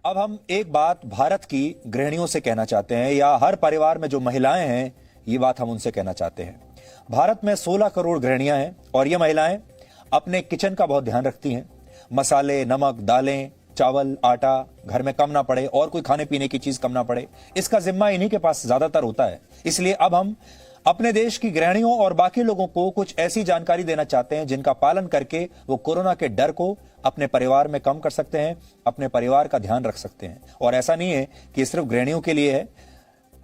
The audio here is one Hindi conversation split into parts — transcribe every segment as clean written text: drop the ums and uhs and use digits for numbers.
अब हम एक बात भारत की गृहिणियों से कहना चाहते हैं, या हर परिवार में जो महिलाएं हैं, ये बात हम उनसे कहना चाहते हैं। भारत में 16 करोड़ गृहिणियां हैं और ये महिलाएं अपने किचन का बहुत ध्यान रखती हैं। मसाले, नमक, दालें, चावल, आटा घर में कम ना पड़े और कोई खाने पीने की चीज कम ना पड़े, इसका जिम्मा इन्हीं के पास ज्यादातर होता है। इसलिए अब हम अपने देश की गृहिणियों और बाकी लोगों को कुछ ऐसी जानकारी देना चाहते हैं जिनका पालन करके वो कोरोना के डर को अपने परिवार में कम कर सकते हैं, अपने परिवार का ध्यान रख सकते हैं। और ऐसा नहीं है कि सिर्फ गृहिणियों के लिए है,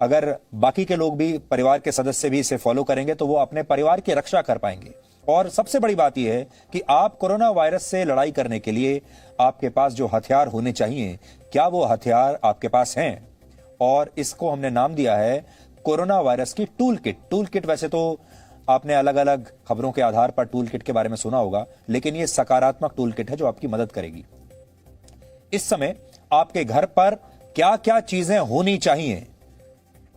अगर बाकी के लोग भी, परिवार के सदस्य भी इसे फॉलो करेंगे तो वो अपने परिवार की रक्षा कर पाएंगे। और सबसे बड़ी बात यह है कि आप कोरोना वायरस से लड़ाई करने के लिए आपके पास जो हथियार होने चाहिए, क्या वो हथियार आपके पास हैं? और इसको हमने नाम दिया है कोरोना वायरस की टूल किट। टूल किट, वैसे तो आपने अलग अलग खबरों के आधार पर टूल किट के बारे में सुना होगा, लेकिन यह सकारात्मक टूल किट है जो आपकी मदद करेगी। इस समय आपके घर पर क्या क्या चीजें होनी चाहिए,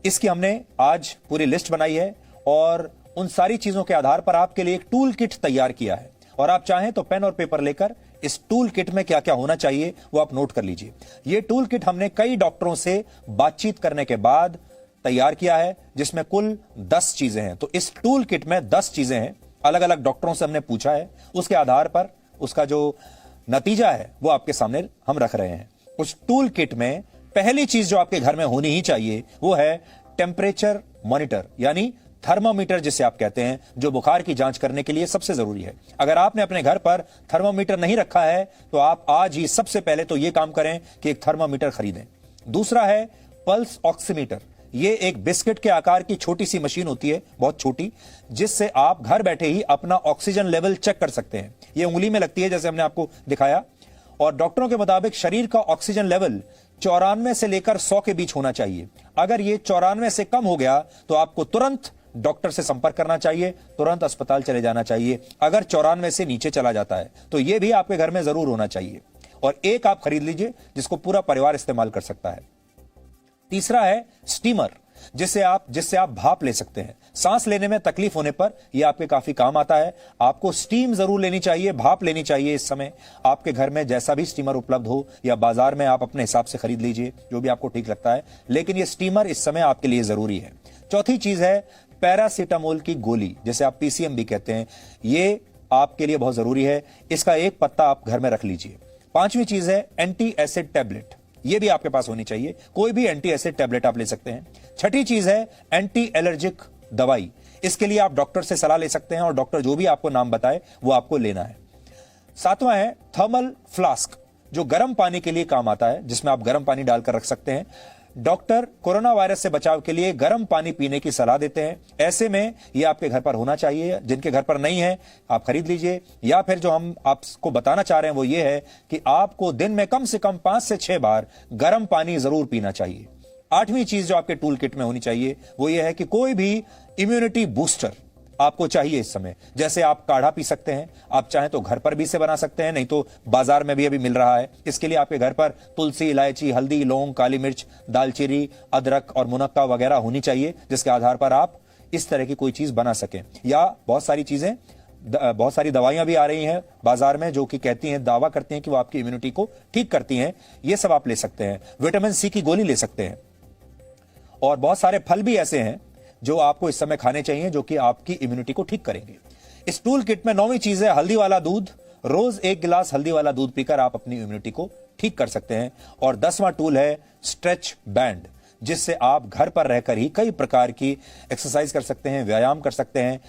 इसकी हमने आज पूरी लिस्ट बनाई है और उन सारी चीजों के आधार पर आपके लिए एक टूल किट तैयार किया है। और आप चाहें तो पेन और पेपर लेकर इस टूल किट में क्या क्या होना चाहिए वो आप नोट कर लीजिए। यह टूल किट हमने कई डॉक्टरों से बातचीत करने के बाद तैयार किया है, जिसमें कुल 10 चीजें हैं। तो इस टूल किट में 10 चीजें हैं, अलग अलग डॉक्टरों से हमने पूछा है, उसके आधार पर उसका जो नतीजा है वो आपके सामने हम रख रहे हैं। उस टूल किट में पहली चीज जो आपके घर में होनी ही चाहिए वो है टेम्परेचर मॉनिटर, यानी थर्मामीटर जिसे आप कहते हैं, जो बुखार की जांच करने के लिए सबसे जरूरी है। अगर आपने अपने घर पर थर्मामीटर नहीं रखा है तो आप आज ही सबसे पहले तो यह काम करें कि एक थर्मामीटर खरीदें। दूसरा है पल्स ऑक्सीमीटर। यह एक बिस्किट के आकार की छोटी सी मशीन होती है, बहुत छोटी, जिससे आप घर बैठे ही अपना ऑक्सीजन लेवल चेक कर सकते हैं। यह उंगली में लगती है जैसे हमने आपको दिखाया, और डॉक्टरों के मुताबिक शरीर का ऑक्सीजन लेवल 94 से लेकर 100 के बीच होना चाहिए। अगर यह 94 से कम हो गया तो आपको तुरंत डॉक्टर से संपर्क करना चाहिए, तुरंत अस्पताल चले जाना चाहिए। अगर 94 से नीचे चला जाता है तो यह भी आपके घर में जरूर होना चाहिए, और एक आप खरीद लीजिए जिसको पूरा परिवार इस्तेमाल कर सकता है। तीसरा है स्टीमर, जिससे आप भाप ले सकते हैं। सांस लेने में तकलीफ होने पर यह आपके काफी काम आता है। आपको स्टीम जरूर लेनी चाहिए, भाप लेनी चाहिए। इस समय आपके घर में जैसा भी स्टीमर उपलब्ध हो या बाजार में आप अपने हिसाब से खरीद लीजिए, जो भी आपको ठीक लगता है, लेकिन यह स्टीमर इस समय आपके लिए जरूरी है। चौथी चीज है पैरासीटामोल की गोली, जिसे आप पीसीएम भी कहते हैं। यह आपके लिए बहुत जरूरी है, इसका एक पत्ता आप घर में रख लीजिए। पांचवी चीज है एंटी एसिड टैबलेट, यह भी आपके पास होनी चाहिए। कोई भी एंटी एसिड टैबलेट आप ले सकते हैं। छठी चीज है एंटी एलर्जिक दवाई। इसके लिए आप डॉक्टर से सलाह ले सकते हैं और डॉक्टर जो भी आपको नाम बताए वो आपको लेना है। सातवां है थर्मल फ्लास्क, जो गर्म पानी के लिए काम आता है, जिसमें आप गर्म पानी डालकर रख सकते हैं। डॉक्टर कोरोना वायरस से बचाव के लिए गर्म पानी पीने की सलाह देते हैं। ऐसे में यह आपके घर पर होना चाहिए। जिनके घर पर नहीं है आप खरीद लीजिए, या फिर जो हम आपको बताना चाह रहे हैं वो ये है कि आपको दिन में कम से कम 5 से 6 बार गर्म पानी जरूर पीना चाहिए। आठवीं चीज जो आपके टूल किट में होनी चाहिए वो ये है कि कोई भी इम्यूनिटी बूस्टर आपको चाहिए इस समय। जैसे आप काढ़ा पी सकते हैं, आप चाहें तो घर पर भी इसे बना सकते हैं, नहीं तो बाजार में भी अभी मिल रहा है। इसके लिए आपके घर पर तुलसी, इलायची, हल्दी, लौंग, काली मिर्च, दालचीनी, अदरक और मुनक्का वगैरह होनी चाहिए, जिसके आधार पर आप इस तरह की कोई चीज बना सकें। या बहुत सारी दवाइयां भी आ रही हैं बाजार में जो कि कहती हैं, दावा करती हैं कि वो आपकी इम्यूनिटी को ठीक करती हैं। ये सब आप ले सकते हैं। विटामिन सी की गोली ले सकते हैं। और बहुत सारे फल भी ऐसे हैं जो आपको इस समय खाने चाहिए, जो कि आपकी इम्यूनिटी को ठीक करेंगे। इस टूल किट में 9वीं चीज है हल्दी वाला दूध। रोज 1 गिलास हल्दी वाला दूध पीकर आप अपनी इम्यूनिटी को ठीक कर सकते हैं। और 10वां टूल है स्ट्रेच बैंड, जिससे आप घर पर रहकर ही कई प्रकार की एक्सरसाइज कर सकते हैं, व्यायाम कर सकते हैं।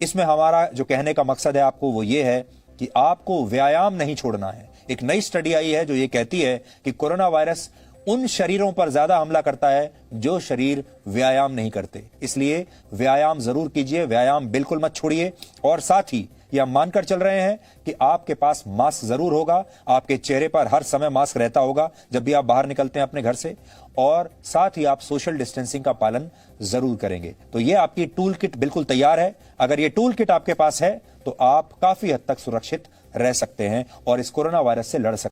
इसमें हमारा जो कहने का मकसद है आपको वो ये है कि आपको व्यायाम नहीं छोड़ना है। एक नई स्टडी आई है जो ये कहती है कि कोरोना वायरस उन शरीरों पर ज्यादा हमला करता है जो शरीर व्यायाम नहीं करते। इसलिए व्यायाम जरूर कीजिए, व्यायाम बिल्कुल मत छोड़िए। और साथ ही यह मानकर चल रहे हैं कि आपके पास मास्क जरूर होगा, आपके चेहरे पर हर समय मास्क रहता होगा जब भी आप बाहर निकलते हैं अपने घर से, और साथ ही आप सोशल डिस्टेंसिंग का पालन जरूर करेंगे। तो यह आपकी टूल किट बिल्कुल तैयार है। अगर यह टूल किट आपके पास है तो आप काफी हद तक सुरक्षित रह सकते हैं और इस कोरोना वायरस से लड़ सकते हैं।